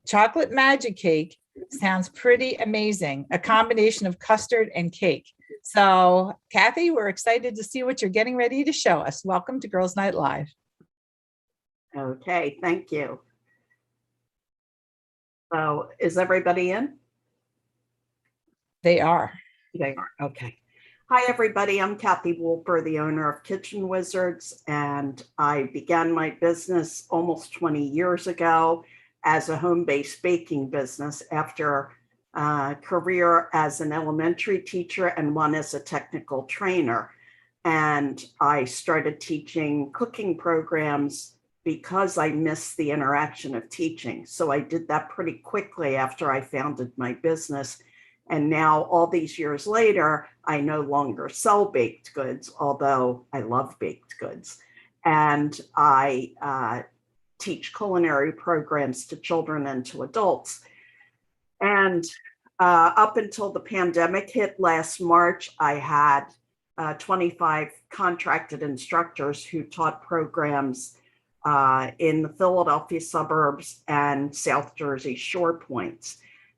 chocolate magic cake sounds pretty amazing. A combination of custard and cake. So, Kathy, we're excited to see what you're getting ready to show us. Welcome to Girls Night Live. Okay, thank you. So, is everybody in? They are. They are. Okay. Hi, everybody. I'm Kathy Wolper, the owner of Kitchen Wizards, and I began my business almost 20 years ago as a home-based baking business after a career as an elementary teacher and one as a technical trainer. And I started teaching cooking programs because I missed the interaction of teaching. So I did that pretty quickly after I founded my business. And now, all these years later, I no longer sell baked goods, although I love baked goods. And I teach culinary programs to children and to adults. And up until the pandemic hit last March, I had 25 contracted instructors who taught programs in the Philadelphia suburbs and South Jersey shore points.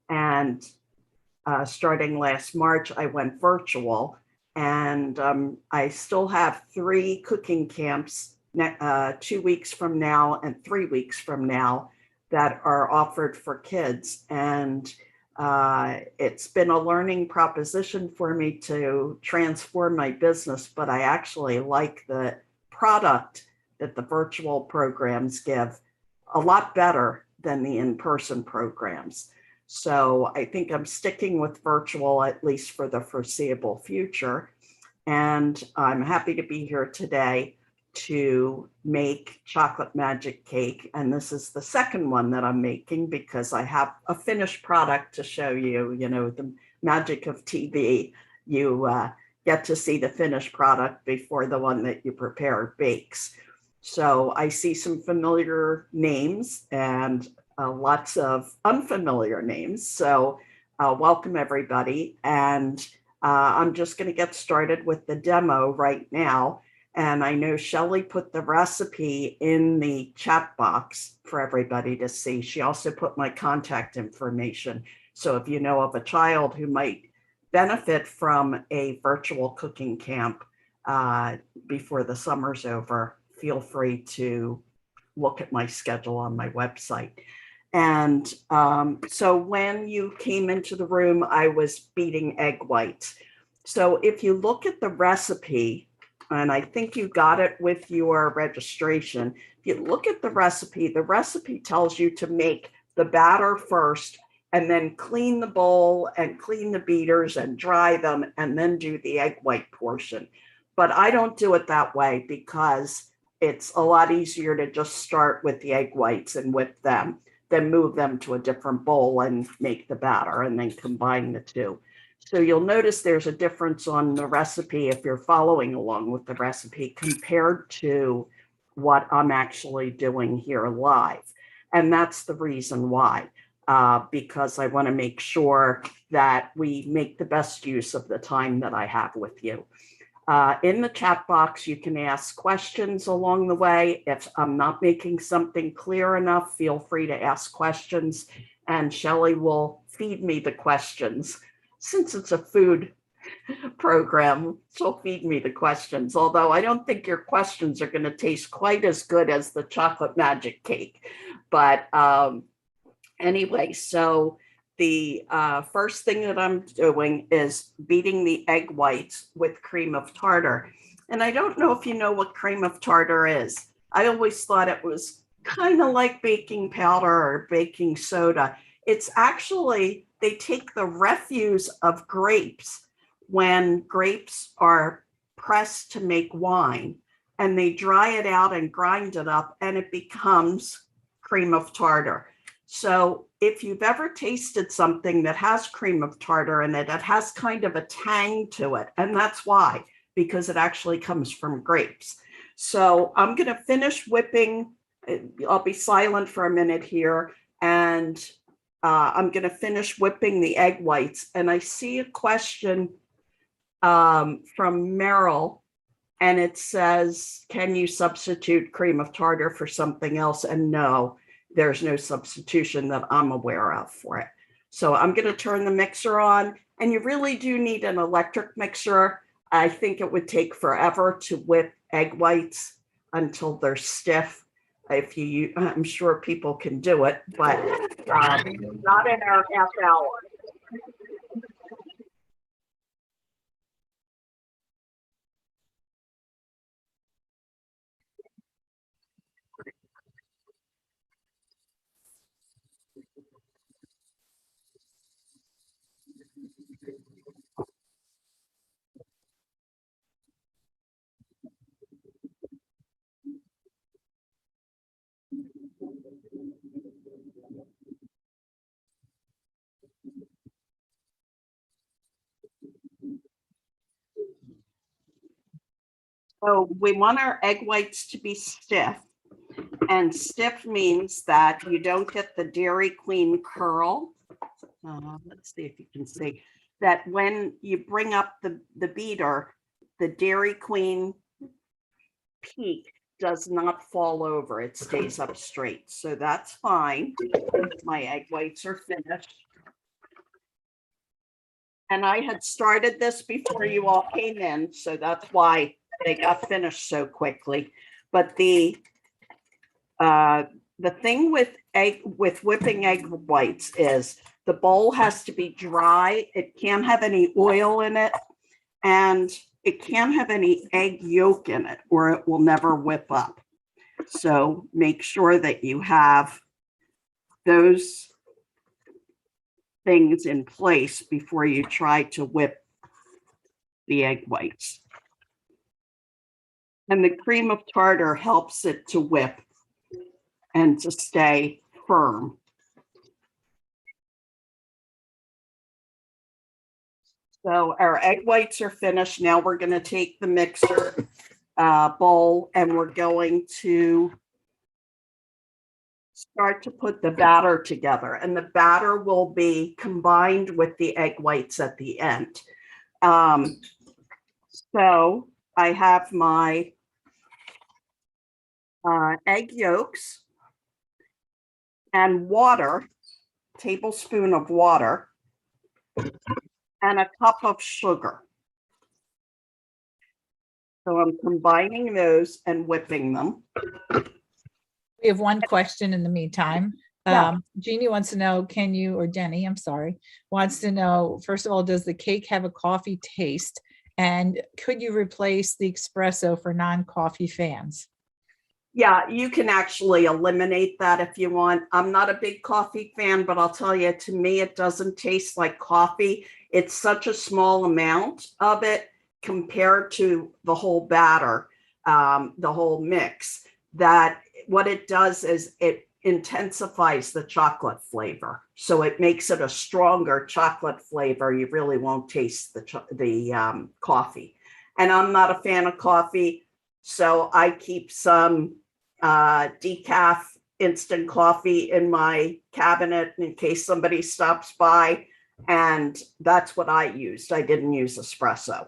And starting last March, I went virtual, and I still have 3 cooking camps 2 weeks from now and 3 weeks from now that are offered for kids. And it's been a learning proposition for me to transform my business, but I actually like the product that the virtual programs give a lot better than the in-person programs. So I think I'm sticking with virtual, at least for the foreseeable future. And I'm happy to be here today to make chocolate magic cake. And this is the second one that I'm making because I have a finished product to show you. You know, the magic of TV. You get to see the finished product before the one that you prepare bakes. So I see some familiar names and lots of unfamiliar names. So welcome everybody. And I'm just going to get started with the demo right now. And I know Shelley put the recipe in the chat box for everybody to see. She also put my contact information. So if you know of a child who might benefit from a virtual cooking camp before the summer's over, feel free to look at my schedule on my website. And so when you came into the room, I was beating egg whites. So if you look at the recipe, and I think you got it with your registration, if you look at the recipe tells you to make the batter first and then clean the bowl and clean the beaters and dry them and then do the egg white portion. But I don't do it that way because it's a lot easier to just start with the egg whites and whip them, then move them to a different bowl and make the batter and then combine the two. So you'll notice there's a difference on the recipe if you're following along with the recipe compared to what I'm actually doing here live. And that's the reason why, because I want to make sure that we make the best use of the time that I have with you. In the chat box, you can ask questions along the way. If I'm not making something clear enough, feel free to ask questions, and Shelley will feed me the questions. Since it's a food program, she'll feed me the questions, although I don't think your questions are going to taste quite as good as the chocolate magic cake. But anyway, so the first thing that I'm doing is beating the egg whites with cream of tartar. And I don't know if you know what cream of tartar is. I always thought it was kind of like baking powder or baking soda. It's actually, they take the refuse of grapes when grapes are pressed to make wine, and they dry it out and grind it up, and it becomes cream of tartar. So if you've ever tasted something that has cream of tartar in it, it has kind of a tang to it. And that's why, because it actually comes from grapes. So I'm going to finish whipping. I'll be silent for a minute here. And I'm going to finish whipping the egg whites. And I see a question from Merrill. And it says, can you substitute cream of tartar for something else? And no. there's no substitution that I'm aware of for it. So I'm going to turn the mixer on, and you really do need an electric mixer. I think it would take forever to whip egg whites until they're stiff. I'm sure people can do it, but not in our half hour. So we want our egg whites to be stiff. And stiff means that you don't get the Dairy Queen curl. Let's see if you can see that when you bring up the beater, the Dairy Queen peak does not fall over. It stays up straight. So that's fine. My egg whites are finished. And I had started this before you all came in, so that's why they got finished so quickly. But the thing with whipping egg whites is the bowl has to be dry. It can't have any oil in it, and it can't have any egg yolk in it, or it will never whip up. So make sure that you have those things in place before you try to whip the egg whites. And the cream of tartar helps it to whip and to stay firm. So our egg whites are finished. Now we're going to take the mixer bowl and we're going to start to put the batter together. And the batter will be combined with the egg whites at the end. So I have my egg yolks and water, tablespoon of water, and a cup of sugar. So I'm combining those and whipping them. We have one question in the meantime. Yeah. Jeannie wants to know, or Jenny, I'm sorry, wants to know, first of all, does the cake have a coffee taste? And could you replace the espresso for non-coffee fans? Yeah, you can actually eliminate that if you want. I'm not a big coffee fan, but I'll tell you, to me, it doesn't taste like coffee. It's such a small amount of it compared to the whole batter, the whole mix, that what it does is it intensifies the chocolate flavor. So it makes it a stronger chocolate flavor. You really won't taste the coffee. And I'm not a fan of coffee, so I keep some decaf instant coffee in my cabinet in case somebody stops by. And that's what I used. I didn't use espresso.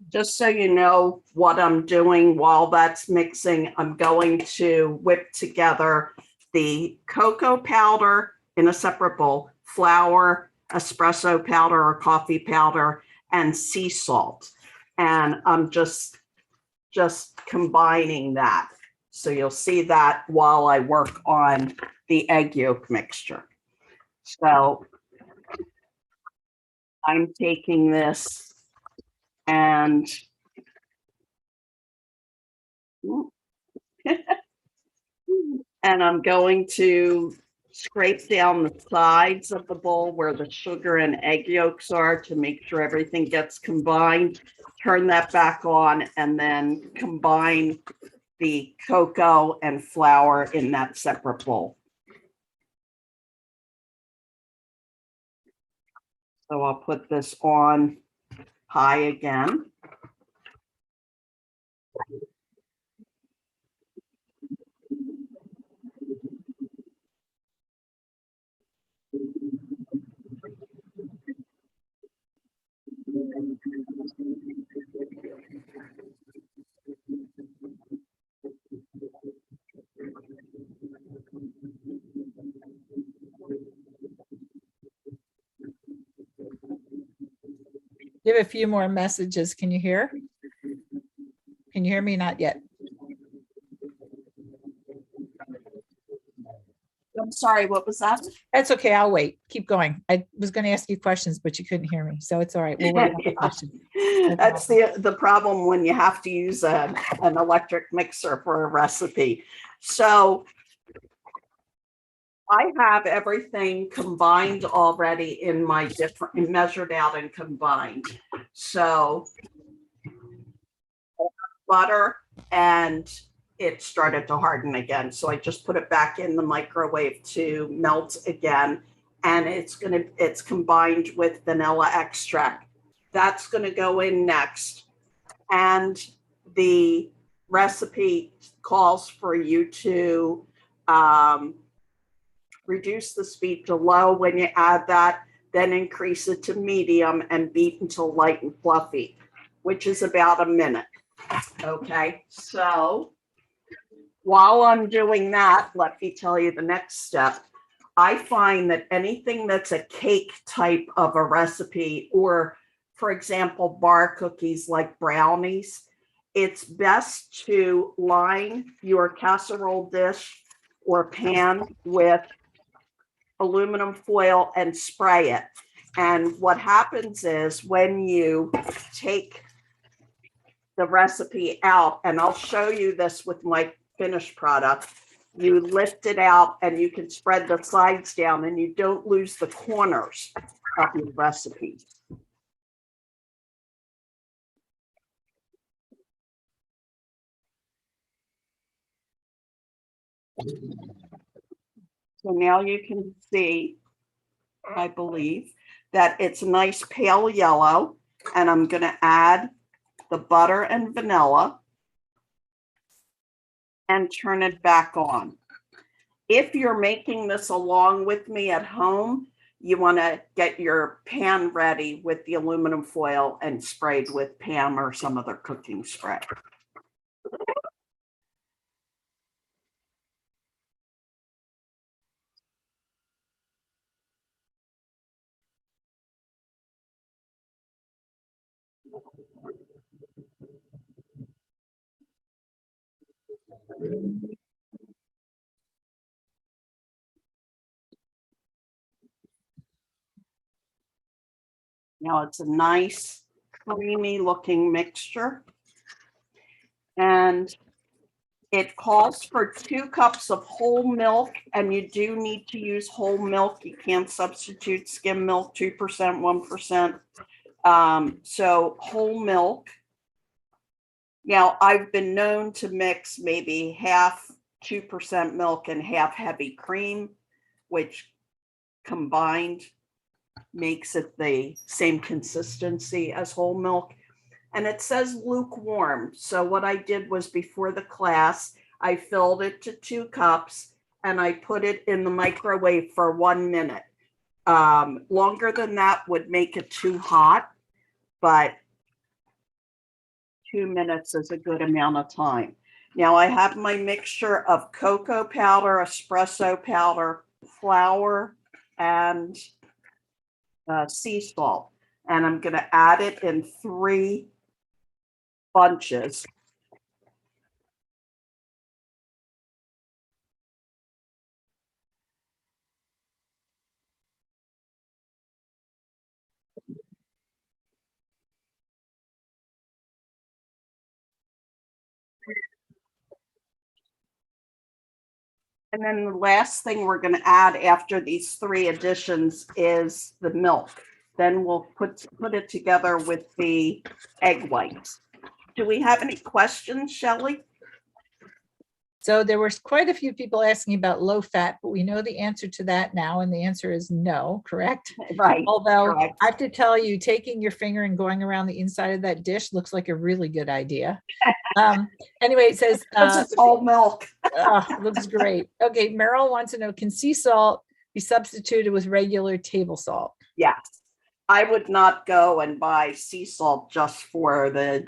Just so you know what I'm doing while that's mixing, I'm going to whip together the cocoa powder in a separate bowl, flour, espresso powder or coffee powder, and sea salt. And I'm just combining that. So you'll see that while I work on the egg yolk mixture. So I'm taking this and I'm going to scrape down the sides of the bowl where the sugar and egg yolks are to make sure everything gets combined. Turn that back on and then combine the cocoa and flour in that separate bowl. So I'll put this on high again. You have a few more messages. Can you hear? Can you hear me? Not yet. I'm sorry, what was that? That's okay. I'll wait. Keep going. I was going to ask you questions, but you couldn't hear me. So it's all right. We'll wait on the question. That's the problem when you have to use an electric mixer for a recipe. So I have everything combined already in my different, measured out and combined. So butter, and it started to harden again. So I just put it back in the microwave to melt again. And it's combined with vanilla extract. That's gonna go in next. And the recipe calls for you to reduce the speed to low when you add that, then increase it to medium and beat until light and fluffy, which is about a minute. Okay, so while I'm doing that, let me tell you the next step. I find that anything that's a cake type of a recipe, or for example, bar cookies like brownies, it's best to line your casserole dish or pan with aluminum foil and spray it. And what happens is when you take the recipe out, and I'll show you this with my finished product, you lift it out and you can spread the sides down and you don't lose the corners of your recipe. So now you can see, I believe, that it's a nice pale yellow, and I'm going to add the butter and vanilla and turn it back on. If you're making this along with me at home, you want to get your pan ready with the aluminum foil and sprayed with Pam or some other cooking spray. Now it's a nice, creamy looking mixture. And it calls for 2 cups of whole milk, and you do need to use whole milk. You can't substitute skim milk, 2%, 1%. So whole milk. Now I've been known to mix maybe half 2% milk and half heavy cream, which combined makes it the same consistency as whole milk. And it says lukewarm. So what I did was, before the class, I filled it to 2 cups and I put it in the microwave for 1 minute. Longer than that would make it too hot, but 2 minutes is a good amount of time. Now I have my mixture of cocoa powder, espresso powder, flour, and sea salt. And I'm going to add it in 3 bunches. And then the last thing we're going to add after these 3 additions is the milk. Then we'll put it together with the egg whites. Do we have any questions, Shelley? So there were quite a few people asking about low fat, but we know the answer to that now, and the answer is no, correct? Right. Although Correct. I have to tell you, taking your finger and going around the inside of that dish looks like a really good idea. Anyway, it says, It's all milk. looks great. Okay, Meryl wants to know, can sea salt be substituted with regular table salt? Yes. I would not go and buy sea salt just for the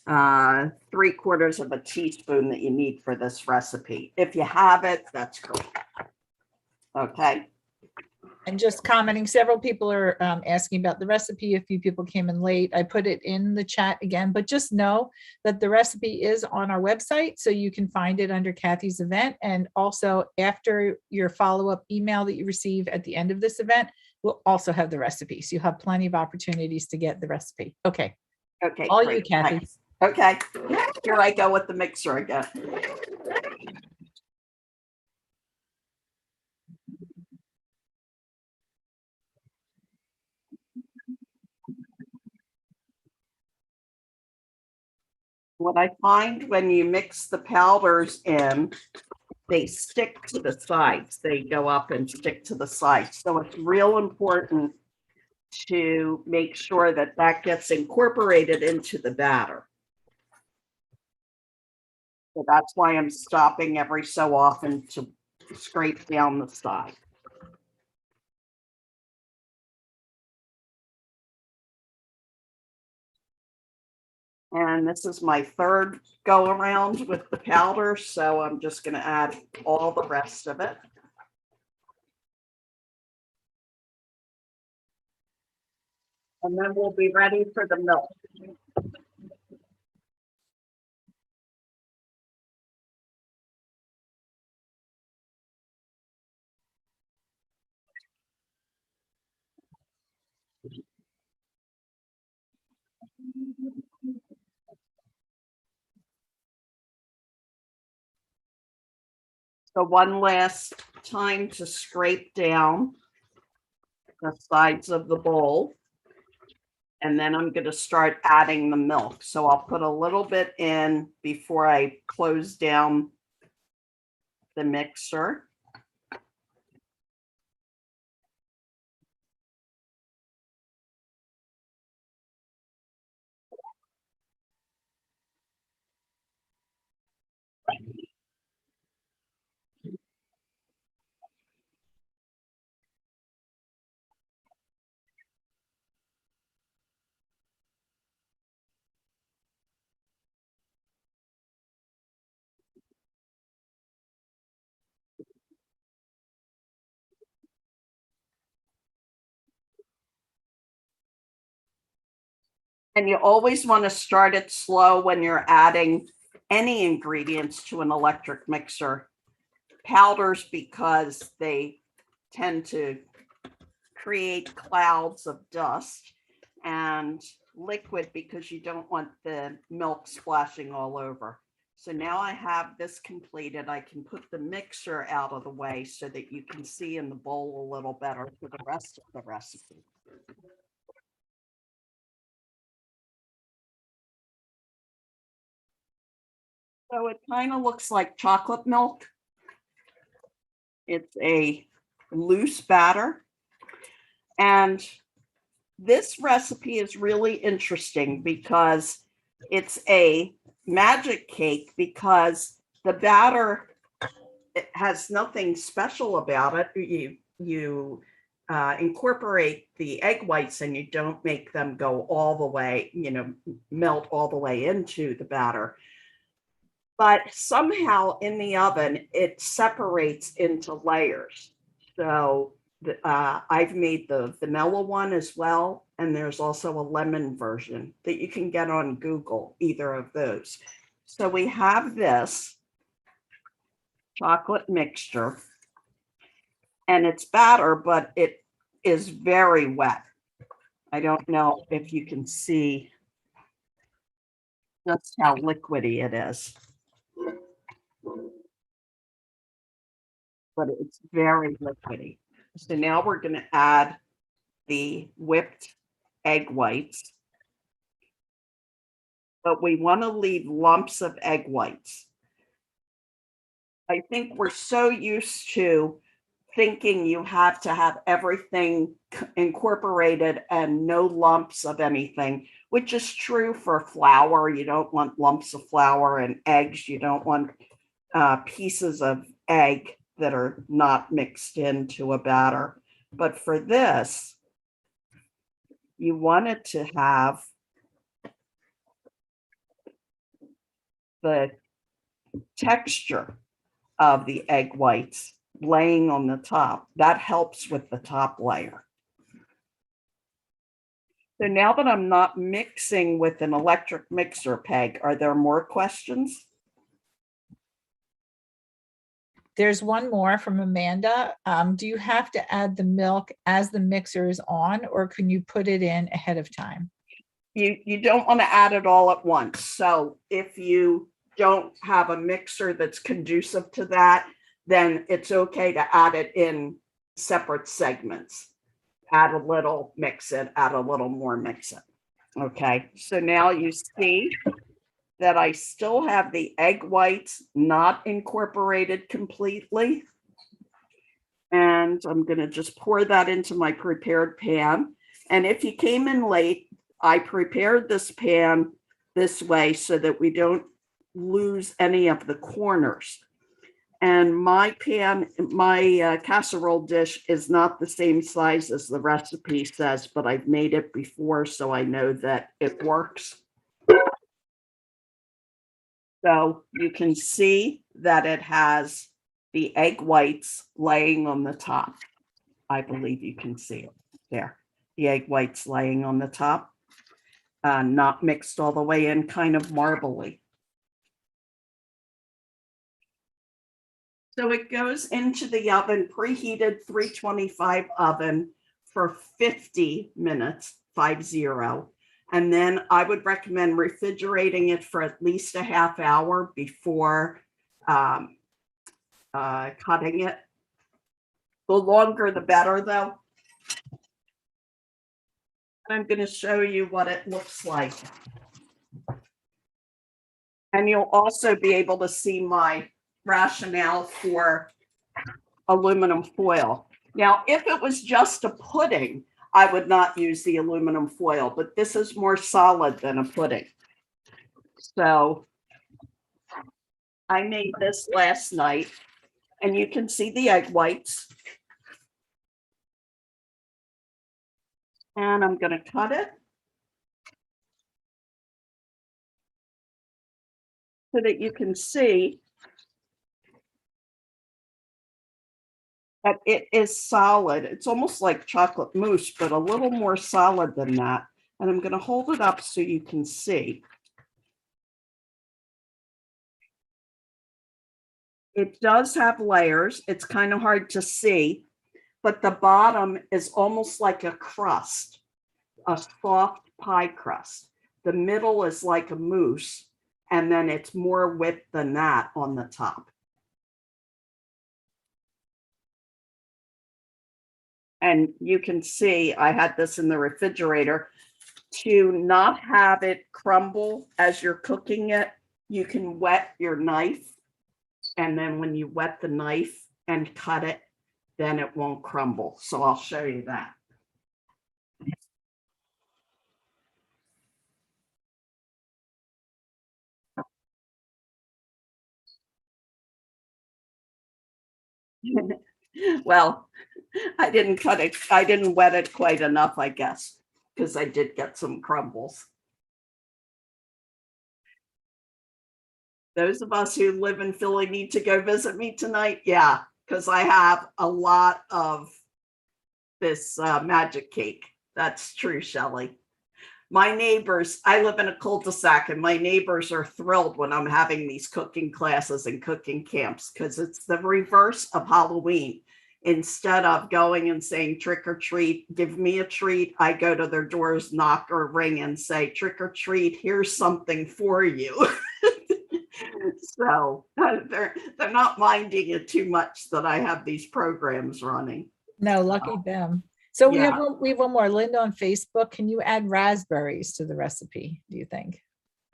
3/4 of a teaspoon that you need for this recipe. If you have it, that's great. Okay. And just commenting, several people are asking about the recipe. A few people came in late. I put it in the chat again, but just know that the recipe is on our website, so you can find it under Kathy's event. And also after your follow-up email that you receive at the end of this event, we'll also have the recipe. So you'll have plenty of opportunities to get the recipe. Okay. Okay. All great. you, Kathy. Thanks. Okay. Here I go with the mixer again. What I find when you mix the powders in, they stick to the sides. They go up and stick to the sides. So it's real important to make sure that that gets incorporated into the batter. So that's why I'm stopping every so often to scrape down the side. And this is my third go around with the powder, so I'm just going to add all the rest of it. And then we'll be ready for the milk. So one last time to scrape down the sides of the bowl. And then I'm going to start adding the milk. So I'll put a little bit in before I close down the mixer. And you always want to start it slow when you're adding any ingredients to an electric mixer. Powders, because they tend to create clouds of dust, and liquid because you don't want the milk splashing all over. So now I have this completed. I can put the mixer out of the way so that you can see in the bowl a little better for the rest of the recipe. So it kind of looks like chocolate milk. It's a loose batter. And this recipe is really interesting because it's a magic cake, because the batter, it has nothing special about it. You incorporate the egg whites and you don't make them go all the way, melt all the way into the batter. But somehow in the oven, it separates into layers. So I've made the vanilla one as well. And there's also a lemon version that you can get on Google, either of those. So we have this chocolate mixture and it's batter, but it is very wet. I don't know if you can see just how liquidy it is. But it's very liquidy. So now we're going to add the whipped egg whites. But we want to leave lumps of egg whites. I think we're so used to thinking you have to have everything incorporated and no lumps of anything, which is true for flour. You don't want lumps of flour, and eggs. You don't want pieces of egg that are not mixed into a batter. But for this, you want it to have the texture of the egg whites laying on the top. That helps with the top layer. So now that I'm not mixing with an electric mixer, Peg, are there more questions? There's one more from Amanda. Do you have to add the milk as the mixer is on, or can you put it in ahead of time? You don't want to add it all at once. So if you don't have a mixer that's conducive to that, then it's okay to add it in separate segments. Add a little, mix it, add a little more, mix it. Okay, so now you see that I still have the egg whites not incorporated completely. And I'm going to just pour that into my prepared pan. And if you came in late, I prepared this pan this way so that we don't lose any of the corners. And my pan, my casserole dish is not the same size as the recipe says, but I've made it before, so I know that it works. So you can see that it has the egg whites laying on the top. I believe you can see it there. The egg whites laying on the top, not mixed all the way in, kind of marbly. So it goes into the oven, preheated 325 oven for 50 minutes, 50. And then I would recommend refrigerating it for at least a half hour before cutting it. The longer, the better, though. I'm going to show you what it looks like. And you'll also be able to see my rationale for aluminum foil. Now, if it was just a pudding, I would not use the aluminum foil, but this is more solid than a pudding. So I made this last night, and you can see the egg whites. And I'm going to cut it so that you can see that it is solid. It's almost like chocolate mousse, but a little more solid than that. And I'm going to hold it up so you can see. It does have layers. It's kind of hard to see, but the bottom is almost like a crust, a soft pie crust. The middle is like a mousse, and then it's more width than that on the top. And you can see I had this in the refrigerator. To not have it crumble as you're cooking it, you can wet your knife. And then when you wet the knife and cut it, then it won't crumble. So I'll show you that. Well, I didn't cut it. I didn't wet it quite enough, I guess, because I did get some crumbles. Those of us who live in Philly need to go visit me tonight. Yeah, because I have a lot of this magic cake. That's true, Shelley. My neighbors, I live in a cul-de-sac, and my neighbors are thrilled when I'm having these cooking classes and cooking camps, because it's the reverse of Halloween. Instead of going and saying trick or treat, give me a treat, I go to their doors, knock or ring and say, trick or treat, here's something for you. So they're not minding it too much that I have these programs running. No, lucky them. So Yeah. we have one more. Linda on Facebook. Can you add raspberries to the recipe, do you think?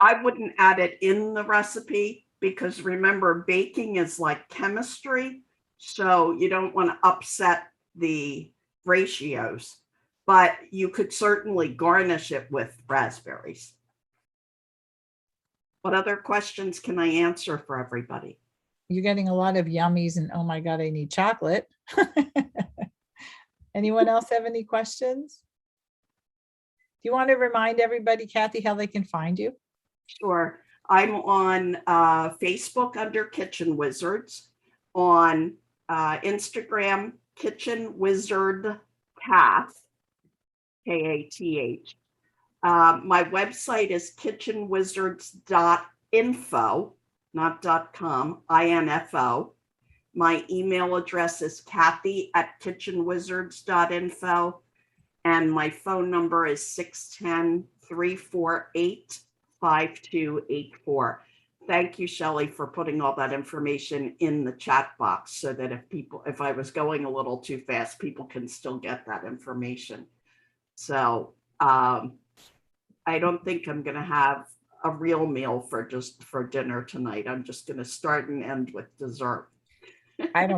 I wouldn't add it in the recipe. because remember, baking is like chemistry. So you don't want to upset the ratios, but you could certainly garnish it with raspberries. What other questions can I answer for everybody? You're getting a lot of yummies and oh my God, I need chocolate. Anyone else have any questions? Do you want to remind everybody, Kathy, how they can find you? Sure. I'm on Facebook under Kitchen Wizards, on Instagram, Kitchen Wizard Kath, Kath. My website is kitchenwizards.info, not .com, info. My email address is Kathy@kitchenwizards.info. And my phone number is 610-348-5284. Thank you, Shelley, for putting all that information in the chat box so that if I was going a little too fast, people can still get that information. So I don't think I'm going to have a real meal for dinner tonight. I'm just going to start and end with dessert. I don't